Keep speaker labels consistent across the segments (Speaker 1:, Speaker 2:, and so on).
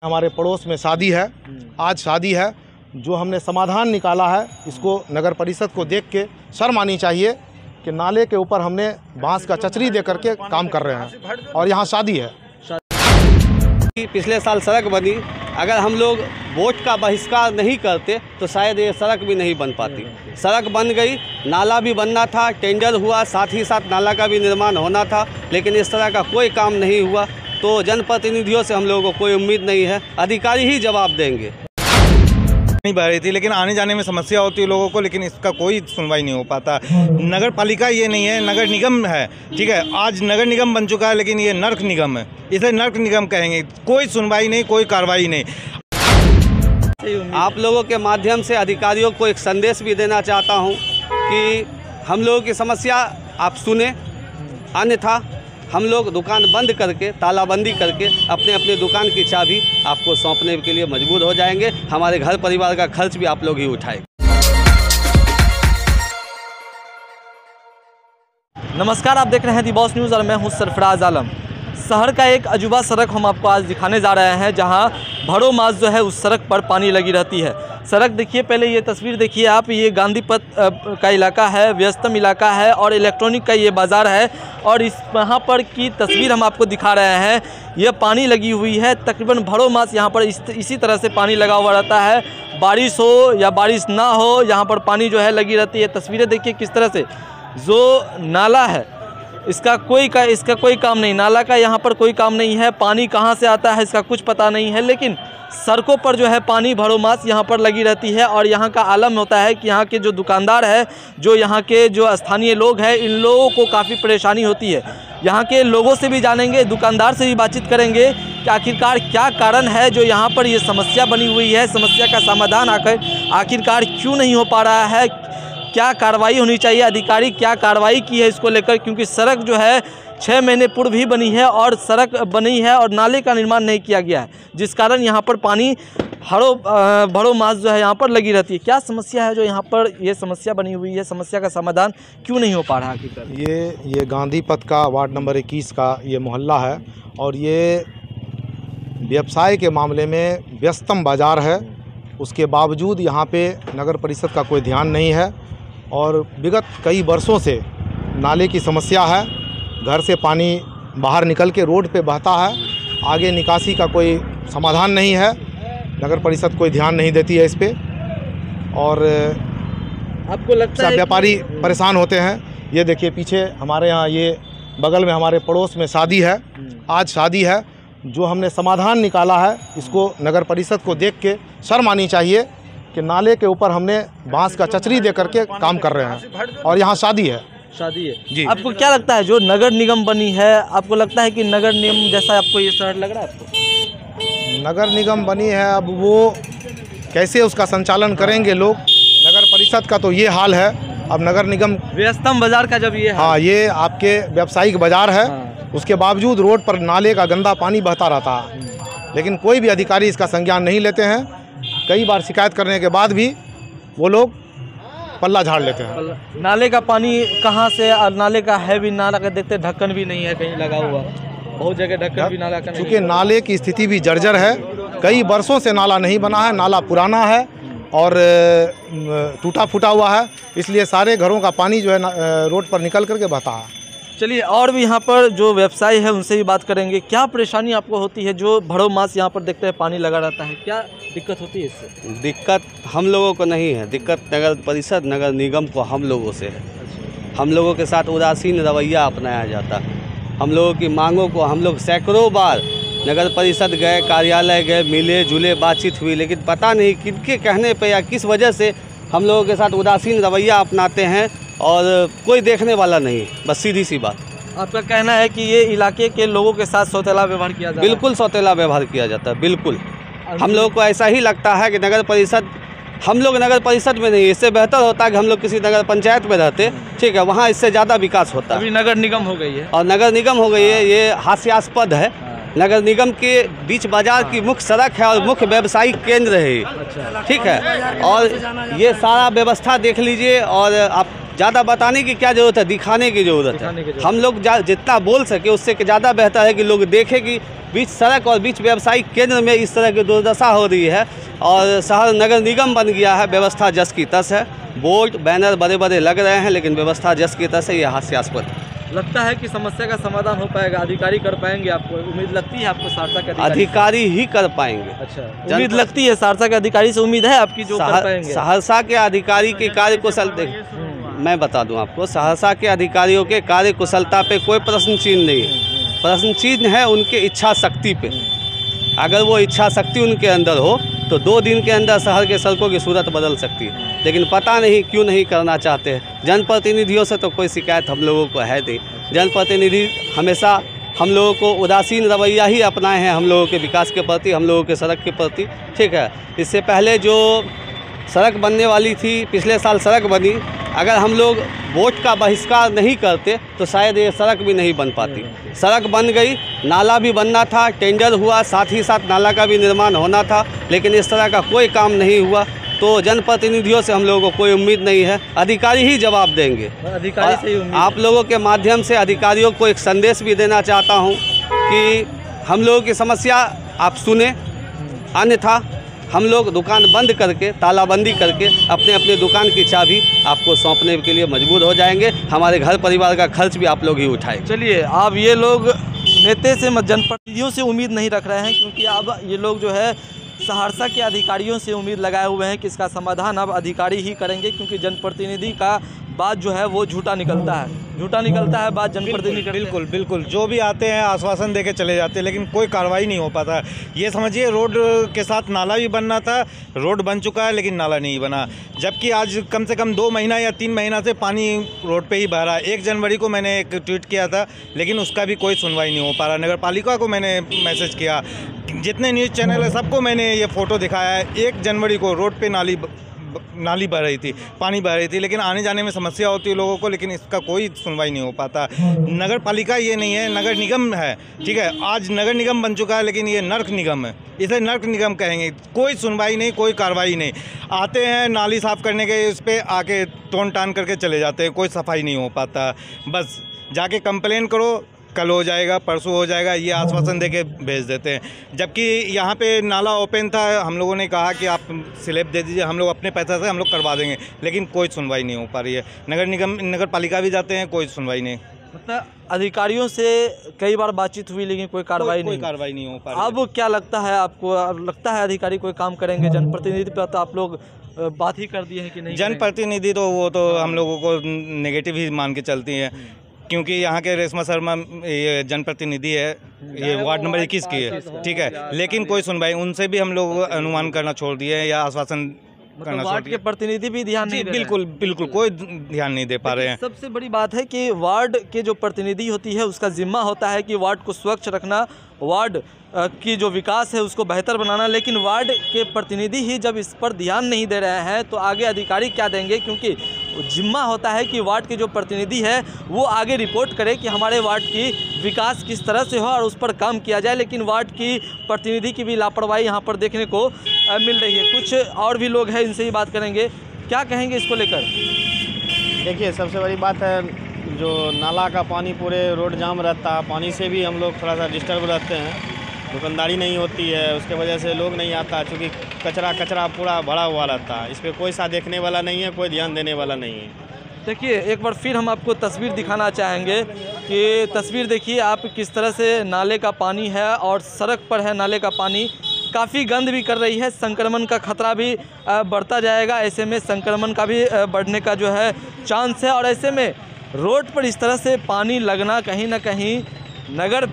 Speaker 1: हमारे पड़ोस में शादी है, आज शादी है। जो हमने समाधान निकाला है इसको नगर परिषद को देख के शर्म आनी चाहिए कि नाले के ऊपर हमने बांस का चचरी दे करके काम कर रहे हैं और यहाँ शादी है।
Speaker 2: पिछले साल सड़क बनी, अगर हम लोग वोट का बहिष्कार नहीं करते तो शायद ये सड़क भी नहीं बन पाती। सड़क बन गई, नाला भी बनना था, टेंडर हुआ, साथ ही साथ नाला का भी निर्माण होना था, लेकिन इस तरह का कोई काम नहीं हुआ। तो जनप्रतिनिधियों से हम लोगों को कोई उम्मीद नहीं है, अधिकारी ही जवाब देंगे।
Speaker 3: नहीं बह रही थी, लेकिन आने जाने में समस्या होती है लोगों को, लेकिन इसका कोई सुनवाई नहीं हो पाता। नगर पालिका ये नहीं है, नगर निगम है, ठीक है। आज नगर निगम बन चुका है, लेकिन ये नर्क निगम है, इसे नर्क निगम कहेंगे। कोई सुनवाई नहीं, कोई कार्रवाई नहीं।
Speaker 2: आप लोगों के माध्यम से अधिकारियों को एक संदेश भी देना चाहता हूँ कि हम लोगों की समस्या आप सुने, अन्यथा हम लोग दुकान बंद करके, तालाबंदी करके अपने अपने दुकान की चाबी आपको सौंपने के लिए मजबूर हो जाएंगे। हमारे घर परिवार का खर्च भी आप लोग ही उठाएंगे।
Speaker 4: नमस्कार, आप देख रहे हैं दी बॉस न्यूज़ और मैं हूं सरफराज आलम। शहर का एक अजूबा सड़क हम आपको आज दिखाने जा रहे हैं, जहां भरो मास जो है उस सड़क पर पानी लगी रहती है। सड़क देखिए, पहले ये तस्वीर देखिए आप, ये गांधी पथ का इलाका है, व्यस्तम इलाका है और इलेक्ट्रॉनिक का ये बाज़ार है। और इस यहाँ पर की तस्वीर हम आपको दिखा रहे हैं, ये पानी लगी हुई है। तकरीबन भरो मास यहाँ पर इसी तरह से पानी लगा हुआ रहता है। बारिश हो या बारिश ना हो, यहाँ पर पानी जो है लगी रहती है। तस्वीरें देखिए किस तरह से, जो नाला है इसका कोई काम नहीं, नाला का यहाँ पर कोई काम नहीं है। पानी कहाँ से आता है इसका कुछ पता नहीं है, लेकिन सड़कों पर जो है पानी भरो मास यहाँ पर लगी रहती है। और यहाँ का आलम होता है कि यहाँ के जो दुकानदार है, जो यहाँ के जो स्थानीय लोग हैं, इन लोगों को काफ़ी परेशानी होती है। यहाँ के लोगों से भी जानेंगे, दुकानदार से भी बातचीत करेंगे कि आखिरकार क्या कारण है जो यहाँ पर ये समस्या बनी हुई है। समस्या का समाधान आखिरकार क्यों नहीं हो पा रहा है, क्या कार्रवाई होनी चाहिए, अधिकारी क्या कार्रवाई की है इसको लेकर। क्योंकि सड़क जो है 6 महीने पूर्व ही बनी है और सड़क बनी है और नाले का निर्माण नहीं किया गया है, जिस कारण यहाँ पर पानी भरो मास जो है यहाँ पर लगी रहती है। क्या समस्या है जो यहाँ पर ये समस्या बनी हुई है, समस्या का समाधान क्यों नहीं हो पा रहा है?
Speaker 1: ये गांधी पथ का वार्ड नंबर 21 का ये मोहल्ला है और ये व्यवसाय के मामले में व्यस्तम बाज़ार है। उसके बावजूद यहाँ पे नगर परिषद का कोई ध्यान नहीं है और विगत कई वर्षों से नाले की समस्या है। घर से पानी बाहर निकल के रोड पे बहता है, आगे निकासी का कोई समाधान नहीं है। नगर परिषद कोई ध्यान नहीं देती है इस पे और
Speaker 4: आपको लगता है
Speaker 1: व्यापारी परेशान होते हैं। ये देखिए पीछे हमारे यहाँ, ये बगल में हमारे पड़ोस में शादी है, आज शादी है। जो हमने समाधान निकाला है इसको नगर परिषद को देख के शर्म आनी चाहिए कि नाले के ऊपर हमने बांस का चचरी दे करके काम कर रहे हैं और यहाँ शादी है
Speaker 4: जी। आपको क्या लगता है जो नगर निगम बनी है, आपको लगता है कि नगर निगम जैसा आपको ये शहर लग रहा है? आपको
Speaker 1: नगर निगम बनी है, अब वो कैसे उसका संचालन करेंगे लोग। नगर परिषद का तो ये हाल है, अब नगर निगम
Speaker 4: व्यस्तम बाजार का जब ये है,
Speaker 1: हाँ, ये आपके व्यावसायिक बाजार है, उसके बावजूद रोड पर नाले का गंदा पानी बहता रहता है, लेकिन कोई भी अधिकारी इसका संज्ञान नहीं लेते हैं। कई बार शिकायत करने के बाद भी वो लोग पल्ला झाड़ लेते हैं।
Speaker 4: नाले का पानी कहाँ से, और नाले का है भी, नाला का देखते ढक्कन भी नहीं है कहीं लगा हुआ, बहुत जगह ढक्कन भी नाला का नहीं।
Speaker 1: चूँकि नाले की स्थिति भी जर्जर है, कई वर्षों से नाला नहीं बना है, नाला पुराना है और टूटा फूटा हुआ है, इसलिए सारे घरों का पानी जो है रोड पर निकल करके बहता है।
Speaker 4: चलिए, और भी यहाँ पर जो व्यवसायी है उनसे भी बात करेंगे। क्या परेशानी आपको होती है जो भरो मास यहाँ पर देखते हैं पानी लगा रहता है, क्या दिक्कत होती है इससे?
Speaker 2: दिक्कत हम लोगों को नहीं है, दिक्कत नगर परिषद, नगर निगम को हम लोगों से है। हम लोगों के साथ उदासीन रवैया अपनाया जाता है। हम लोगों की मांगों को हम लोग सैकड़ों बार नगर परिषद गए, कार्यालय गए, मिले जुले, बातचीत हुई, लेकिन पता नहीं किनके कहने पे या किस वजह से हम लोगों के साथ उदासीन रवैया अपनाते हैं और कोई देखने वाला नहीं। बस सीधी सी बात।
Speaker 4: आपका कहना है कि ये इलाके के लोगों के साथ सौतेला व्यवहार किया जाता है?
Speaker 2: बिल्कुल सौतेला व्यवहार किया जाता है, बिल्कुल। हम लोगों को ऐसा ही लगता है कि नगर परिषद, हम लोग नगर परिषद में नहीं, इससे बेहतर होता है कि हम लोग किसी नगर पंचायत में रहते, ठीक है, वहाँ इससे ज़्यादा विकास होता है।
Speaker 4: अभी नगर निगम हो गई है
Speaker 2: और नगर निगम हो गई है, ये हास्यास्पद है। नगर निगम के बीच बाजार की मुख्य सड़क है और मुख्य व्यावसायिक केंद्र है, ठीक है। और ये सारा व्यवस्था देख लीजिए और आप ज़्यादा बताने की क्या ज़रूरत है, दिखाने की ज़रूरत है। हम लोग जितना बोल सके उससे ज़्यादा बेहतर है कि लोग देखें कि बीच सड़क और बीच व्यावसायिक केंद्र में इस तरह की दुर्दशा हो रही है और शहर नगर निगम बन गया है, व्यवस्था जस की तस है। बोर्ड बैनर बड़े बड़े लग रहे हैं लेकिन व्यवस्था जस की तस है, ये हास्यास्पद है।
Speaker 4: लगता है कि समस्या का समाधान हो पाएगा, अधिकारी कर पाएंगे? आपको उम्मीद लगती है आपको सहरसा के
Speaker 2: अधिकारी ही कर पाएंगे?
Speaker 4: अच्छा, उम्मीद लगती है सहरसा के अधिकारी से उम्मीद है आपकी जो कर पाएंगे?
Speaker 2: सहरसा के अधिकारी की कार्यकुशल मैं बता दूं आपको, सहरसा के अधिकारियों के कार्यकुशलता पे कोई प्रश्न चिन्ह नहीं है। प्रश्न चिन्ह है उनके इच्छा शक्ति पे। अगर वो इच्छा शक्ति उनके अंदर हो तो 2 दिन के अंदर शहर के सड़कों की सूरत बदल सकती है, लेकिन पता नहीं क्यों नहीं करना चाहते हैं। जनप्रतिनिधियों से तो कोई शिकायत हम लोगों को है नहीं। जनप्रतिनिधि हमेशा हम लोगों को उदासीन रवैया ही अपनाए हैं हम लोगों के विकास के प्रति, हम लोगों के सड़क के प्रति। ठीक है, इससे पहले जो सड़क बनने वाली थी, पिछले साल सड़क बनी, अगर हम लोग वोट का बहिष्कार नहीं करते तो शायद ये सड़क भी नहीं बन पाती। सड़क बन गई, नाला भी बनना था, टेंडर हुआ, साथ ही साथ नाला का भी निर्माण होना था, लेकिन इस तरह का कोई काम नहीं हुआ। तो जनप्रतिनिधियों से हम लोगों को कोई उम्मीद नहीं है, अधिकारी ही जवाब देंगे।
Speaker 4: अधिकारी से ही उम्मीद।
Speaker 2: आप लोगों के माध्यम से अधिकारियों को एक संदेश भी देना चाहता हूँ कि हम लोगों की समस्या आप सुने, अन्यथा हम लोग दुकान बंद करके, तालाबंदी करके अपने अपने दुकान की चाबी आपको सौंपने के लिए मजबूर हो जाएंगे। हमारे घर परिवार का खर्च भी आप लोग ही उठाएंगे।
Speaker 4: चलिए, अब ये लोग नेता से जनप्रतिनिधियों से उम्मीद नहीं रख रहे हैं, क्योंकि अब ये लोग जो है सहरसा के अधिकारियों से उम्मीद लगाए हुए हैं कि इसका समाधान अब अधिकारी ही करेंगे, क्योंकि जनप्रतिनिधि का बात जो है वो झूठा निकलता है बात जनप्रतिनिधि।
Speaker 3: बिल्कुल बिल्कुल, जो भी आते हैं आश्वासन देके चले जाते हैं, लेकिन कोई कार्रवाई नहीं हो पाता। ये समझिए रोड के साथ नाला भी बनना था, रोड बन चुका है लेकिन नाला नहीं बना, जबकि आज कम से कम 2 महीना या 3 महीना से पानी रोड पे ही बह रहा है। 1 जनवरी को मैंने एक ट्वीट किया था, लेकिन उसका भी कोई सुनवाई नहीं हो पा रहा। नगर पालिका को मैंने मैसेज किया, जितने न्यूज़ चैनल है सबको मैंने ये फ़ोटो दिखाया है। 1 जनवरी को रोड पे नाली बह रही थी, पानी बह रही थी, लेकिन आने जाने में समस्या होती है लोगों को, लेकिन इसका कोई सुनवाई नहीं हो पाता। नगर पालिका ये नहीं है, नगर निगम है। ठीक है, आज नगर निगम बन चुका है लेकिन ये नर्क निगम है, इसे नर्क निगम कहेंगे। कोई सुनवाई नहीं, कोई कार्रवाई नहीं। आते हैं नाली साफ़ करने के, उस पर आके तोड़ तान करके चले जाते हैं, कोई सफाई नहीं हो पाता। बस जाके कंप्लेन करो, कल हो जाएगा, परसों हो जाएगा, ये आश्वासन देके भेज देते हैं। जबकि यहाँ पे नाला ओपन था, हम लोगों ने कहा कि आप स्लैब दे दीजिए, हम लोग अपने पैसा से हम लोग करवा देंगे, लेकिन कोई सुनवाई नहीं हो पा रही है। नगर पालिका भी जाते हैं, कोई सुनवाई नहीं।
Speaker 4: मतलब अधिकारियों से कई बार बातचीत हुई लेकिन कोई कार्रवाई नहीं
Speaker 3: हो पा रही है।
Speaker 4: अब क्या लगता है आपको, लगता है अधिकारी कोई काम करेंगे? जनप्रतिनिधि पे तो आप लोग बात ही कर दिए हैं कि नहीं?
Speaker 3: जनप्रतिनिधि तो वो तो हम लोगों को नेगेटिव ही मान के चलती हैं, क्योंकि यहाँ के रेशमा शर्मा ये जनप्रतिनिधि है, ये वार्ड नंबर 21 की है। ठीक है, लेकिन कोई सुनवाई, उनसे भी हम लोग अनुमान करना छोड़ दिए हैं या आश्वासन करना छोड़
Speaker 4: वार्ड के प्रतिनिधि भी ध्यान नहीं दे रहे हैं।
Speaker 3: बिल्कुल कोई ध्यान नहीं दे पा रहे हैं।
Speaker 4: सबसे बड़ी बात है कि वार्ड के जो प्रतिनिधि होती है उसका जिम्मा होता है कि वार्ड को स्वच्छ रखना, वार्ड की जो विकास है उसको बेहतर बनाना, लेकिन वार्ड के प्रतिनिधि ही जब इस पर ध्यान नहीं दे रहे हैं तो आगे अधिकारी क्या देंगे? क्योंकि जिम्मा होता है कि वार्ड के जो प्रतिनिधि है वो आगे रिपोर्ट करे कि हमारे वार्ड की विकास किस तरह से हो और उस पर काम किया जाए, लेकिन वार्ड की प्रतिनिधि की भी लापरवाही यहाँ पर देखने को मिल रही है। कुछ और भी लोग हैं, इनसे ही बात करेंगे, क्या कहेंगे इसको लेकर?
Speaker 5: देखिए, सबसे बड़ी बात है जो नाला का पानी पूरे रोड जाम रहता है, पानी से भी हम लोग थोड़ा सा डिस्टर्ब रहते हैं, दुकानदारी नहीं होती है, उसके वजह से लोग नहीं आता, क्योंकि कचरा पूरा भरा हुआ रहता है। इस पर कोई सा देखने वाला नहीं है, कोई ध्यान देने वाला नहीं है।
Speaker 4: देखिए, एक बार फिर हम आपको तस्वीर दिखाना चाहेंगे कि तस्वीर देखिए आप किस तरह से नाले का पानी है और सड़क पर है नाले का पानी, काफ़ी गंद भी कर रही है, संक्रमण का खतरा भी बढ़ता जाएगा। ऐसे में संक्रमण का भी बढ़ने का जो है चांस है, और ऐसे में रोड पर इस तरह से पानी लगना कहीं ना कहीं नगर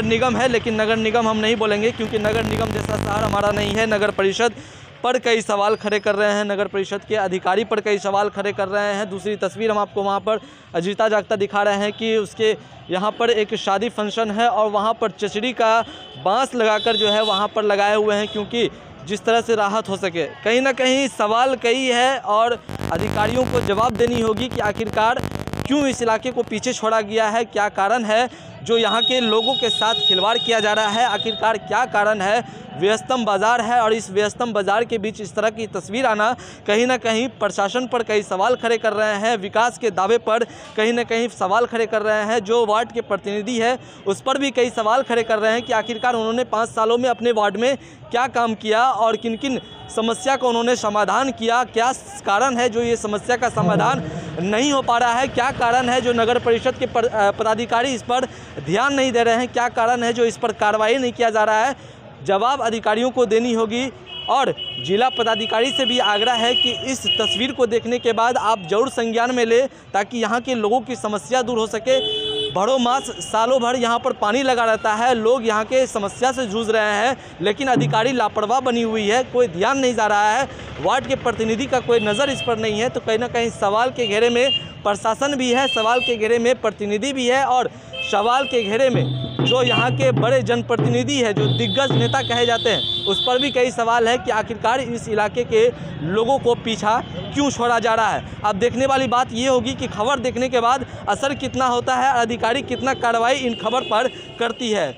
Speaker 4: निगम है, लेकिन नगर निगम हम नहीं बोलेंगे क्योंकि नगर निगम जैसा शहर हमारा नहीं है। नगर परिषद पर कई सवाल खड़े कर रहे हैं, नगर परिषद के अधिकारी पर कई सवाल खड़े कर रहे हैं। दूसरी तस्वीर हम आपको वहाँ पर जीता जागता दिखा रहे हैं कि उसके यहाँ पर एक शादी फंक्शन है और वहाँ पर चचड़ी का बांस लगाकर जो है वहाँ पर लगाए हुए हैं, क्योंकि जिस तरह से राहत हो सके। कहीं ना कहीं सवाल कई है और अधिकारियों को जवाब देनी होगी कि आखिरकार क्यों इस इलाके को पीछे छोड़ा गया है, क्या कारण है जो यहाँ के लोगों के साथ खिलवाड़ किया जा रहा है, आखिरकार क्या कारण है। व्यस्तम बाज़ार है और इस व्यस्तम बाज़ार के बीच इस तरह की तस्वीर आना कहीं ना कहीं प्रशासन पर कई सवाल खड़े कर रहे हैं, विकास के दावे पर कहीं ना कहीं सवाल खड़े कर रहे हैं। जो वार्ड के प्रतिनिधि है उस पर भी कई सवाल खड़े कर रहे हैं कि आखिरकार उन्होंने 5 सालों में अपने वार्ड में क्या काम किया और किन किन समस्या का उन्होंने समाधान किया, क्या कारण है जो ये समस्या का समाधान नहीं हो पा रहा है, क्या कारण है जो नगर परिषद के पदाधिकारी इस पर ध्यान नहीं दे रहे हैं, क्या कारण है जो इस पर कार्रवाई नहीं किया जा रहा है। जवाब अधिकारियों को देनी होगी और जिला पदाधिकारी से भी आग्रह है कि इस तस्वीर को देखने के बाद आप जरूर संज्ञान में ले ताकि यहाँ के लोगों की समस्या दूर हो सके। भरो मास सालों भर यहाँ पर पानी लगा रहता है, लोग यहाँ के समस्या से जूझ रहे हैं, लेकिन अधिकारी लापरवाह बनी हुई है, कोई ध्यान नहीं जा रहा है, वार्ड के प्रतिनिधि का कोई नज़र इस पर नहीं है। तो कहीं ना कहीं सवाल के घेरे में प्रशासन भी है, सवाल के घेरे में प्रतिनिधि भी है और सवाल के घेरे में जो यहाँ के बड़े जनप्रतिनिधि है, जो दिग्गज नेता कहे जाते हैं, उस पर भी कई सवाल है कि आखिरकार इस इलाके के लोगों को पीछा क्यों छोड़ा जा रहा है। अब देखने वाली बात ये होगी कि खबर देखने के बाद असर कितना होता है, अधिकारी कितना कार्रवाई इन खबर पर करती है।